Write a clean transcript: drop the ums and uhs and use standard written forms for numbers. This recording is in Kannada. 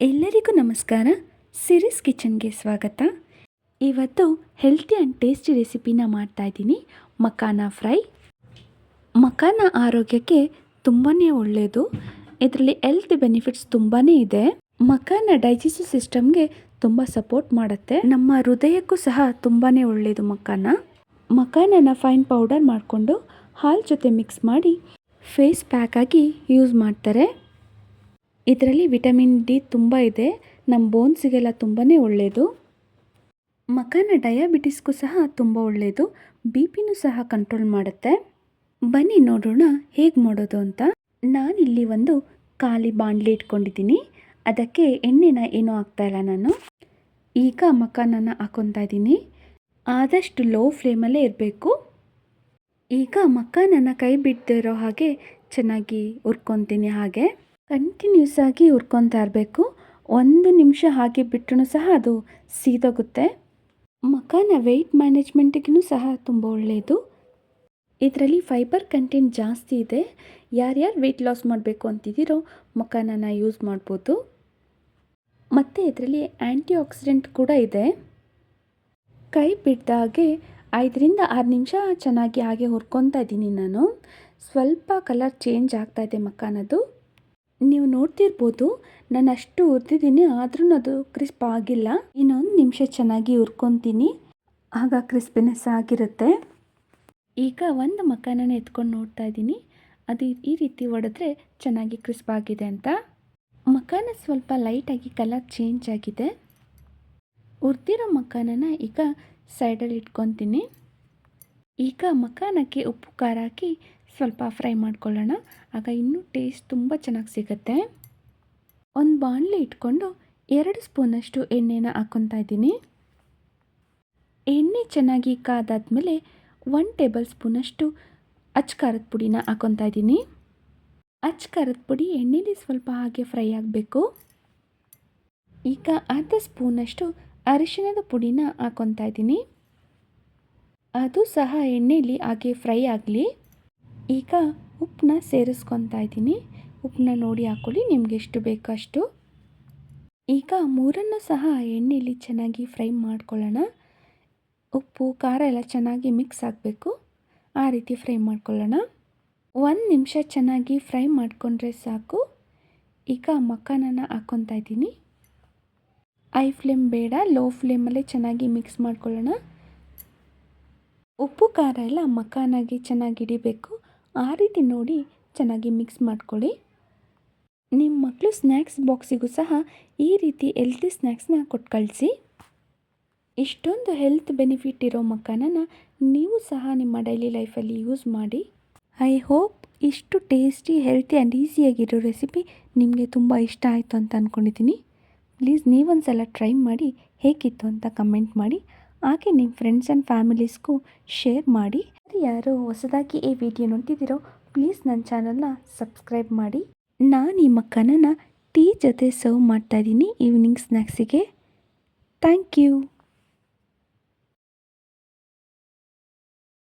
ಎಲ್ಲರಿಗೂ ನಮಸ್ಕಾರ. ಸಿರಿಸ್ ಕಿಚನ್ಗೆ ಸ್ವಾಗತ. ಇವತ್ತು ಹೆಲ್ತಿ ಆ್ಯಂಡ್ ಟೇಸ್ಟಿ ರೆಸಿಪಿನ ಮಾಡ್ತಾಯಿದ್ದೀನಿ. ಮಖಾನ ಫ್ರೈ. ಮಖಾನ ಆರೋಗ್ಯಕ್ಕೆ ತುಂಬಾ ಒಳ್ಳೆಯದು. ಇದರಲ್ಲಿ ಹೆಲ್ತ್ ಬೆನಿಫಿಟ್ಸ್ ತುಂಬಾ ಇದೆ. ಮಖಾನ ಡೈಜೆಸ್ಟಿವ್ ಸಿಸ್ಟಮ್ಗೆ ತುಂಬ ಸಪೋರ್ಟ್ ಮಾಡುತ್ತೆ. ನಮ್ಮ ಹೃದಯಕ್ಕೂ ಸಹ ತುಂಬಾ ಒಳ್ಳೆಯದು ಮಖಾನನ ಫೈನ್ ಪೌಡರ್ ಮಾಡಿಕೊಂಡು ಹಾಲು ಜೊತೆ ಮಿಕ್ಸ್ ಮಾಡಿ ಫೇಸ್ ಪ್ಯಾಕ್ ಆಗಿ ಯೂಸ್ ಮಾಡ್ತಾರೆ. ಇದರಲ್ಲಿ ವಿಟಮಿನ್ ಡಿ ತುಂಬ ಇದೆ. ನಮ್ಮ ಬೋನ್ಸಿಗೆಲ್ಲ ತುಂಬಾ ಒಳ್ಳೆಯದು. ಮಖಾನ ಡಯಾಬಿಟಿಸ್ಗೂ ಸಹ ತುಂಬ ಒಳ್ಳೆಯದು. ಬಿ ಪಿನೂ ಸಹ ಕಂಟ್ರೋಲ್ ಮಾಡುತ್ತೆ. ಬನ್ನಿ ನೋಡೋಣ ಹೇಗೆ ಮಾಡೋದು ಅಂತ. ನಾನಿಲ್ಲಿ ಒಂದು ಖಾಲಿ ಬಾಣಲಿ ಇಟ್ಕೊಂಡಿದ್ದೀನಿ. ಅದಕ್ಕೆ ಎಣ್ಣೆನ ಏನೂ ಹಾಕ್ತಾಯಿಲ್ಲ ನಾನು. ಈಗ ಮಖಾನನ ಹಾಕ್ಕೊತಾ ಇದ್ದೀನಿ. ಆದಷ್ಟು ಲೋ ಫ್ಲೇಮಲ್ಲೇ ಇರಬೇಕು. ಈಗ ಮಖಾನನ ಕೈ ಬಿಡದಿರೋ ಹಾಗೆ ಚೆನ್ನಾಗಿ ಹುರ್ಕೊತೀನಿ. ಹಾಗೆ ಕಂಟಿನ್ಯೂಸ್ ಆಗಿ ಹುರ್ಕೊತಾ ಇರಬೇಕು. 1 ನಿಮಿಷ ಹಾಗೆ ಬಿಟ್ಟರೂ ಸಹ ಅದು ಸೀದೋಗುತ್ತೆ. ಮಖಾನ ವೆಯ್ಟ್ ಮ್ಯಾನೇಜ್ಮೆಂಟಿಗೂ ಸಹ ತುಂಬ ಒಳ್ಳೆಯದು. ಇದರಲ್ಲಿ ಫೈಬರ್ ಕಂಟೆಂಟ್ ಜಾಸ್ತಿ ಇದೆ. ಯಾರ್ಯಾರು ವೆಯ್ಟ್ ಲಾಸ್ ಮಾಡಬೇಕು ಅಂತಿದ್ದೀರೋ ಮಖಾನನ ಯೂಸ್ ಮಾಡ್ಬೋದು. ಮತ್ತು ಇದರಲ್ಲಿ ಆ್ಯಂಟಿ ಆಕ್ಸಿಡೆಂಟ್ ಕೂಡ ಇದೆ. ಕೈ ಬಿಡ್ದಾಗೆ 5ರಿಂದ 6 ನಿಮಿಷ ಚೆನ್ನಾಗಿ ಹಾಗೆ ಹುರ್ಕೊತಾ ಇದ್ದೀನಿ ನಾನು. ಸ್ವಲ್ಪ ಕಲರ್ ಚೇಂಜ್ ಆಗ್ತಾಯಿದೆ ಮಖಾನದು. ನೀವು ನೋಡ್ತಿರ್ಬೋದು, ನಾನು ಅಷ್ಟು ಹುರಿದಿದ್ದೀನಿ, ಆದ್ರೂ ಅದು ಕ್ರಿಸ್ಪ್ ಆಗಿಲ್ಲ. ಇನ್ನೊಂದು ನಿಮಿಷ ಚೆನ್ನಾಗಿ ಹುರ್ಕೊತೀನಿ, ಆಗ ಕ್ರಿಸ್ಪಿನೆಸ್ ಆಗಿರುತ್ತೆ. ಈಗ ಒಂದು ಮಖಾನನ ಎತ್ಕೊಂಡು ನೋಡ್ತಾ ಇದ್ದೀನಿ. ಅದು ಈ ರೀತಿ ಹೊಡೆದ್ರೆ ಚೆನ್ನಾಗಿ ಕ್ರಿಸ್ಪ್ ಆಗಿದೆ ಅಂತ. ಮಖಾನ ಸ್ವಲ್ಪ ಲೈಟಾಗಿ ಕಲರ್ ಚೇಂಜ್ ಆಗಿದೆ. ಹುರಿದಿರೋ ಮಖಾನನ ಈಗ ಸೈಡಲ್ಲಿ ಇಟ್ಕೊತೀನಿ. ಈಗ ಮಖಾನಕ್ಕೆ ಉಪ್ಪು ಖಾರ ಹಾಕಿ ಸ್ವಲ್ಪ ಫ್ರೈ ಮಾಡ್ಕೊಳ್ಳೋಣ. ಆಗ ಇನ್ನೂ ಟೇಸ್ಟ್ ತುಂಬ ಚೆನ್ನಾಗಿ ಸಿಗುತ್ತೆ. ಒಂದು ಬಾಣಲೆ ಇಟ್ಕೊಂಡು 2 ಸ್ಪೂನಷ್ಟು ಎಣ್ಣೆನ ಹಾಕ್ಕೊತಾ ಇದ್ದೀನಿ. ಎಣ್ಣೆ ಚೆನ್ನಾಗಿ ಕಾದಾದ್ಮೇಲೆ 1 ಟೇಬಲ್ ಸ್ಪೂನಷ್ಟು ಅಚ್ಚ ಖಾರದ ಪುಡಿನ ಹಾಕ್ಕೊತಾ ಇದ್ದೀನಿ. ಅಚ್ಚ ಖಾರದ ಪುಡಿ ಎಣ್ಣೆಲಿ ಸ್ವಲ್ಪ ಹಾಗೆ ಫ್ರೈ ಆಗಬೇಕು. ಈಗ 1/2 ಸ್ಪೂನಷ್ಟು ಅರಿಶಿಣದ ಪುಡಿನ ಹಾಕ್ಕೊತಾ ಇದ್ದೀನಿ. ಅದು ಸಹ ಎಣ್ಣೆಲಿ ಹಾಗೆ ಫ್ರೈ ಆಗಲಿ. ಈಗ ಉಪ್ಪನ್ನ ಸೇರಿಸ್ಕೊತಾ ಇದ್ದೀನಿ. ಉಪ್ಪನ್ನ ನೋಡಿ ಹಾಕ್ಕೊಳ್ಳಿ, ನಿಮ್ಗೆ ಎಷ್ಟು ಬೇಕೋ ಅಷ್ಟು. ಈಗ ಮೂರನ್ನು ಸಹ ಎಣ್ಣೆಲಿ ಚೆನ್ನಾಗಿ ಫ್ರೈ ಮಾಡ್ಕೊಳ್ಳೋಣ. ಉಪ್ಪು ಖಾರ ಎಲ್ಲ ಚೆನ್ನಾಗಿ ಮಿಕ್ಸ್ ಆಗಬೇಕು. ಆ ರೀತಿ ಫ್ರೈ ಮಾಡ್ಕೊಳ್ಳೋಣ. 1 ನಿಮಿಷ ಚೆನ್ನಾಗಿ ಫ್ರೈ ಮಾಡಿಕೊಂಡ್ರೆ ಸಾಕು. ಈಗ ಮಖಾನನ ಹಾಕ್ಕೊತಾ ಇದ್ದೀನಿ. ಹೈ ಫ್ಲೇಮ್ ಬೇಡ, ಲೋ ಫ್ಲೇಮಲ್ಲೇ ಚೆನ್ನಾಗಿ ಮಿಕ್ಸ್ ಮಾಡ್ಕೊಳ್ಳೋಣ. ಉಪ್ಪು ಖಾರ ಎಲ್ಲ ಮಖಾನಾಗೆ ಚೆನ್ನಾಗಿ ಹಿಡಿಬೇಕು. ಆ ರೀತಿ ನೋಡಿ ಚೆನ್ನಾಗಿ ಮಿಕ್ಸ್ ಮಾಡ್ಕೊಳ್ಳಿ. ನಿಮ್ಮ ಮಕ್ಕಳು ಸ್ನ್ಯಾಕ್ಸ್ ಬಾಕ್ಸಿಗೂ ಸಹ ಈ ರೀತಿ ಹೆಲ್ತಿ ಸ್ನ್ಯಾಕ್ಸ್ನ ಕೊಟ್ಟು ಕಳಿಸಿ. ಇಷ್ಟೊಂದು ಹೆಲ್ತ್ ಬೆನಿಫಿಟ್ ಇರೋ ಮಖಾನನ ನೀವು ಸಹ ನಿಮ್ಮ ಡೈಲಿ ಲೈಫಲ್ಲಿ ಯೂಸ್ ಮಾಡಿ. ಐ ಹೋಪ್ ಇಷ್ಟು ಟೇಸ್ಟಿ, ಹೆಲ್ತಿ ಆ್ಯಂಡ್ ಈಸಿಯಾಗಿರೋ ರೆಸಿಪಿ ನಿಮಗೆ ತುಂಬ ಇಷ್ಟ ಆಯಿತು ಅಂತ ಅಂದ್ಕೊಂಡಿದ್ದೀನಿ. ಪ್ಲೀಸ್ ನೀವೊಂದು ಸಲ ಟ್ರೈ ಮಾಡಿ ಹೇಗಿತ್ತು ಅಂತ ಕಮೆಂಟ್ ಮಾಡಿ. ಹಾಗೆ ನಿಮ್ಮ ಫ್ರೆಂಡ್ಸ್ ಆ್ಯಂಡ್ ಫ್ಯಾಮಿಲೀಸ್ಗೂ ಶೇರ್ ಮಾಡಿ. ಯಾರು ಹೊಸದಾಗಿ ಈ ವಿಡಿಯೋ ನೋಡ್ತಿದ್ದೀರೋ ಪ್ಲೀಸ್ ನನ್ನ ಚಾನಲ್ನ ಸಬ್ಸ್ಕ್ರೈಬ್ ಮಾಡಿ. ನಾನು ಈ ಮಖಾನನ ಟೀ ಜೊತೆ ಸರ್ವ್ ಮಾಡ್ತಾಯಿದ್ದೀನಿ ಈವ್ನಿಂಗ್ ಸ್ನ್ಯಾಕ್ಸಿಗೆ. Thank you.